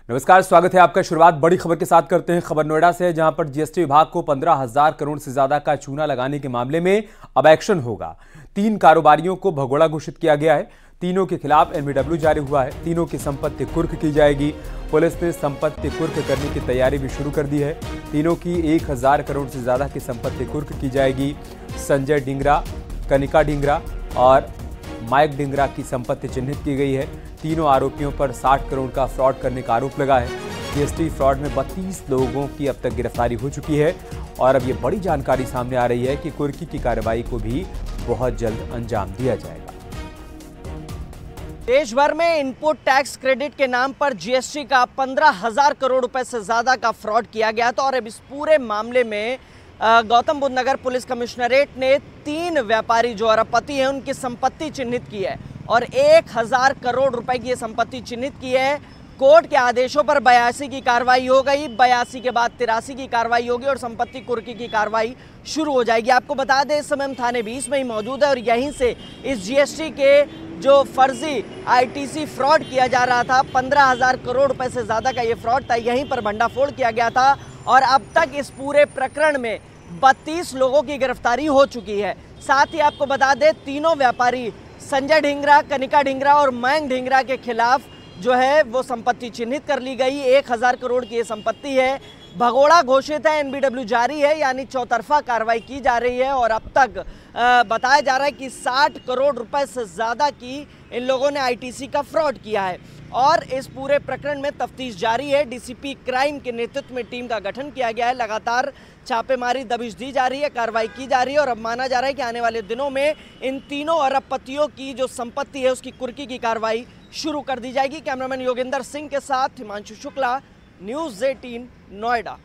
नमस्कार, स्वागत है आपका। शुरुआत बड़ी खबर के साथ करते हैं। खबर नोएडा से है, जहां पर जीएसटी विभाग को 15,000 करोड़ से ज्यादा का चूना लगाने के मामले में अब एक्शन होगा। 3 कारोबारियों को भगोड़ा घोषित किया गया है। तीनों के खिलाफ एनबीडब्ल्यू जारी हुआ है। तीनों की संपत्ति कुर्क की जाएगी। पुलिस ने संपत्ति कुर्क करने की तैयारी भी शुरू कर दी है। तीनों की 1,000 करोड़ से ज्यादा की संपत्ति कुर्क की जाएगी। संजय डिंगरा, कनिका डिंगरा और माइक डिंगरा की संपत्ति चिन्हित की गई है। तीनों आरोपियों पर 60 करोड़ का फ्रॉड करने का आरोप लगा है। जीएसटी फ्रॉड में 32 लोगों की अब तक गिरफ्तारी हो चुकी है और अब ये बड़ी जानकारी सामने आ रही है कि कुर्की की कार्रवाई को भी बहुत जल्द अंजाम दिया जाएगा। देश भर में इनपुट टैक्स क्रेडिट के नाम पर जीएसटी का 15,000 करोड़ रुपए से ज्यादा का फ्रॉड किया गया था और अब इस पूरे मामले में गौतम बुद्ध नगर पुलिस कमिश्नरेट ने 3 व्यापारी जो अरबपति हैं उनकी संपत्ति चिन्हित की है और 1,000 करोड़ रुपए की ये संपत्ति चिन्हित की है। कोर्ट के आदेशों पर 82 की कार्रवाई हो गई। 82 के बाद 83 की कार्रवाई होगी और संपत्ति कुर्की की कार्रवाई शुरू हो जाएगी। आपको बता दें, इस समय हम थाने 20 में ही मौजूद है और यहीं से इस जीएसटी के जो फर्जी आईटीसी फ्रॉड किया जा रहा था, 15,000 करोड़ रुपए से ज्यादा का ये फ्रॉड था, यहीं पर भंडाफोड़ किया गया था और अब तक इस पूरे प्रकरण में 32 लोगों की गिरफ्तारी हो चुकी है। साथ ही आपको बता दें, तीनों व्यापारी संजय ढिंगरा, कनिका ढिंगरा और मयंक ढिंगरा के खिलाफ जो है वो संपत्ति चिन्हित कर ली गई। 1,000 करोड़ की ये संपत्ति है। भगोड़ा घोषित है, एनबीडब्ल्यू जारी है, यानी चौतरफा कार्रवाई की जा रही है और अब तक बताया जा रहा है कि 60 करोड़ रुपए से ज़्यादा की इन लोगों ने आईटीसी का फ्रॉड किया है और इस पूरे प्रकरण में तफ्तीश जारी है। डीसीपी क्राइम के नेतृत्व में टीम का गठन किया गया है। लगातार छापेमारी दबिश दी जा रही है, कार्रवाई की जा रही है और अब माना जा रहा है कि आने वाले दिनों में इन तीनों अरबपतियों की जो संपत्ति है उसकी कुर्की की कार्रवाई शुरू कर दी जाएगी। कैमरामैन योगेंद्र सिंह के साथ हिमांशु शुक्ला, न्यूज़ 18 नोएडा।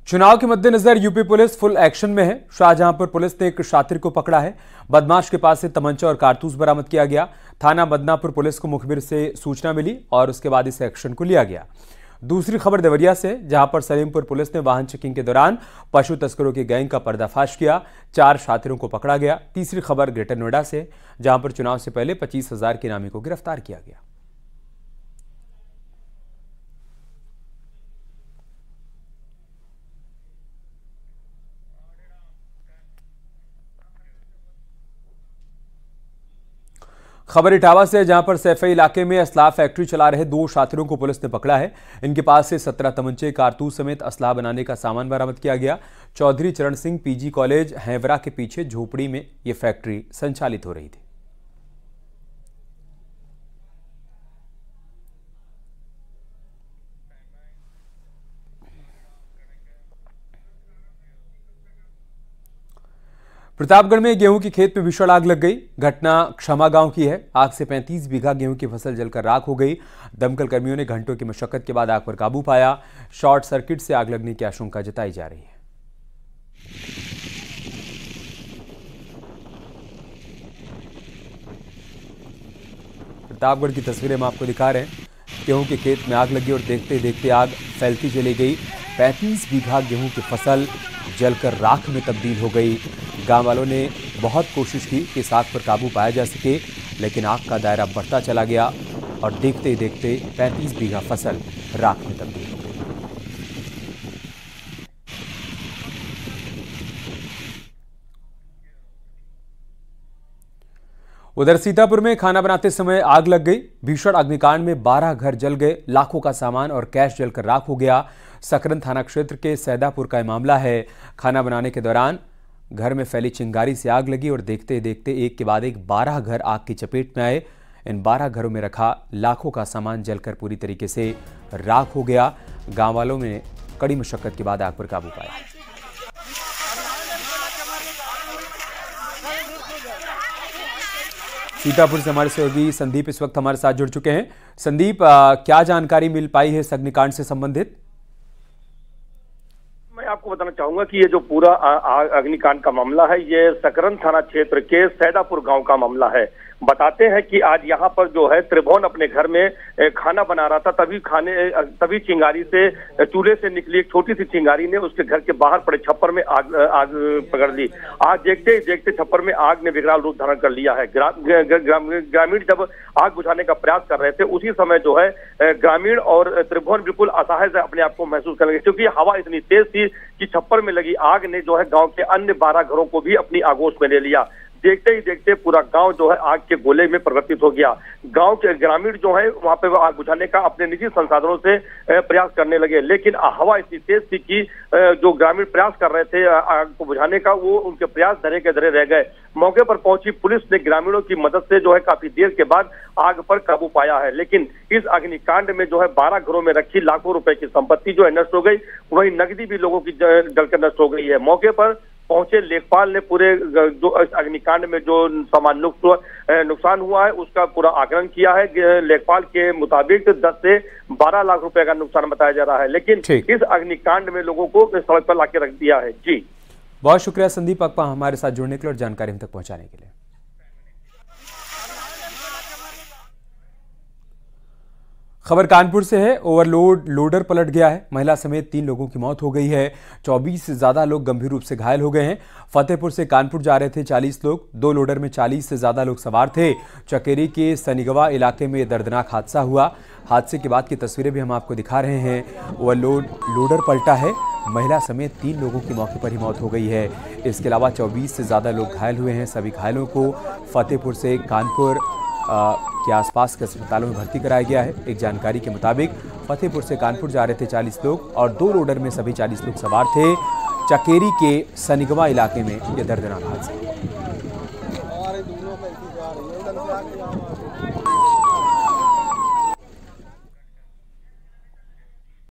चुनाव के मद्देनजर यूपी पुलिस फुल एक्शन में है। शाहजहांपुर पुलिस ने एक शातिर को पकड़ा है। बदमाश के पास से तमंचा और कारतूस बरामद किया गया। थाना बदनापुर पुलिस को मुखबिर से सूचना मिली और उसके बाद इस एक्शन को लिया गया। दूसरी खबर देवरिया से, जहां पर सलीमपुर पुलिस ने वाहन चेकिंग के दौरान पशु तस्करों की गैंग का पर्दाफाश किया। 4 शातिरों को पकड़ा गया। तीसरी खबर ग्रेटर नोएडा से, जहां पर चुनाव से पहले 25,000 के इनामी को गिरफ्तार किया गया। खबर इटावा से, जहां पर सैफई इलाके में असलाह फैक्ट्री चला रहे 2 शातिरों को पुलिस ने पकड़ा है। इनके पास से 17 तमंचे, कारतूस समेत असलाह बनाने का सामान बरामद किया गया। चौधरी चरण सिंह पीजी कॉलेज हैवरा के पीछे झोपड़ी में यह फैक्ट्री संचालित हो रही थी। प्रतापगढ़ में गेहूं की खेत में भीषण आग लग गई। घटना क्षमा गांव की है। आग से 35 बीघा गेहूं की फसल जलकर राख हो गई। दमकल कर्मियों ने घंटों की मशक्कत के बाद आग पर काबू पाया। शॉर्ट सर्किट से आग लगने की आशंका जताई जा रही है। प्रतापगढ़ की तस्वीरें हम आपको दिखा रहे हैं। गेहूं के खेत में आग लगी और देखते देखते आग फैलती चली गई। 35 बीघा गेहूं की फसल जलकर राख में तब्दील हो गई। गांव वालों ने बहुत कोशिश की कि इस आग पर काबू पाया जा सके, लेकिन आग का दायरा बढ़ता चला गया और देखते ही देखते 35 बीघा फसल राख में तब्दील हो गई। उधर सीतापुर में खाना बनाते समय आग लग गई। भीषण अग्निकांड में 12 घर जल गए। लाखों का सामान और कैश जलकर राख हो गया। सकरन थाना क्षेत्र के सैदापुर का यह मामला है। खाना बनाने के दौरान घर में फैली चिंगारी से आग लगी और देखते देखते एक के बाद एक 12 घर आग की चपेट में आए। इन 12 घरों में रखा लाखों का सामान जलकर पूरी तरीके से राख हो गया। गांव वालों ने कड़ी मशक्कत के बाद आग पर काबू पाया। सीतापुर से हमारे सहयोगी संदीप इस वक्त हमारे साथ जुड़ चुके हैं। संदीप, क्या जानकारी मिल पाई है इस अग्निकांड से संबंधित? मैं आपको बताना चाहूंगा कि ये जो पूरा अग्निकांड का मामला है, ये सकरन थाना क्षेत्र के सैदापुर गांव का मामला है। बताते हैं कि आज यहाँ पर जो है त्रिभुवन अपने घर में खाना बना रहा था, तभी चिंगारी से, चूल्हे से निकली एक छोटी सी चिंगारी ने उसके घर के बाहर पड़े छप्पर में आग पकड़ ली। आग देखते ही देखते छप्पर में आग ने विकराल रूप धारण कर लिया है। ग्रामीण जब आग बुझाने का प्रयास कर रहे थे, उसी समय जो है ग्रामीण और त्रिभुवन बिल्कुल असहाय से अपने आप को महसूस करने लगे, क्योंकि हवा इतनी तेज थी कि छप्पर में लगी आग ने जो है गांव के अन्य 12 घरों को भी अपनी आगोश में ले लिया। देखते ही देखते पूरा गांव जो है आग के गोले में परिवर्तित हो गया। गांव के ग्रामीण जो है वहां पे आग बुझाने का अपने निजी संसाधनों से प्रयास करने लगे, लेकिन हवा इतनी तेज थी कि जो ग्रामीण प्रयास कर रहे थे आग को बुझाने का, वो उनके प्रयास धरे के धरे रह गए। मौके पर पहुंची पुलिस ने ग्रामीणों की मदद से जो है काफी देर के बाद आग पर काबू पाया है, लेकिन इस अग्निकांड में जो है 12 घरों में रखी लाखों रुपए की संपत्ति जो है नष्ट हो गई, वहीं नकदी भी लोगों की जलकर नष्ट हो गई है। मौके पर पहुंचे लेखपाल ने पूरे जो इस अग्निकांड में जो सामान नुकसान हुआ है उसका पूरा आकलन किया है। लेखपाल के मुताबिक 10 से 12 लाख रुपए का नुकसान बताया जा रहा है, लेकिन इस अग्निकांड में लोगों को सड़क पर लाके रख दिया है। जी, बहुत शुक्रिया संदीप अकपा हमारे साथ जुड़ने के लिए और जानकारी हम तक पहुंचाने के लिए। खबर कानपुर से है। ओवरलोड लोडर पलट गया है, महिला समेत 3 लोगों की मौत हो गई है। 24 से ज्यादा लोग गंभीर रूप से घायल हो गए हैं। फतेहपुर से कानपुर जा रहे थे 40 लोग, 2 लोडर में 40 से ज्यादा लोग सवार थे। चकेरी के सनिगवा इलाके में दर्दनाक हादसा हुआ। हादसे के बाद की तस्वीरें भी हम आपको दिखा रहे हैं। ओवरलोड लोडर पलटा है, महिला समेत 3 लोगों की मौके पर ही मौत हो गई है। इसके अलावा 24 से ज्यादा लोग घायल हुए हैं। सभी घायलों को फतेहपुर से कानपुर के आसपास के अस्पतालों में भर्ती कराया गया है। एक जानकारी के मुताबिक फतेहपुर से कानपुर जा रहे थे 40 लोग और 2 लोडर में सभी 40 लोग सवार थे। चकेरी के सनिगवा इलाके में यह दर्दनाक हादसा।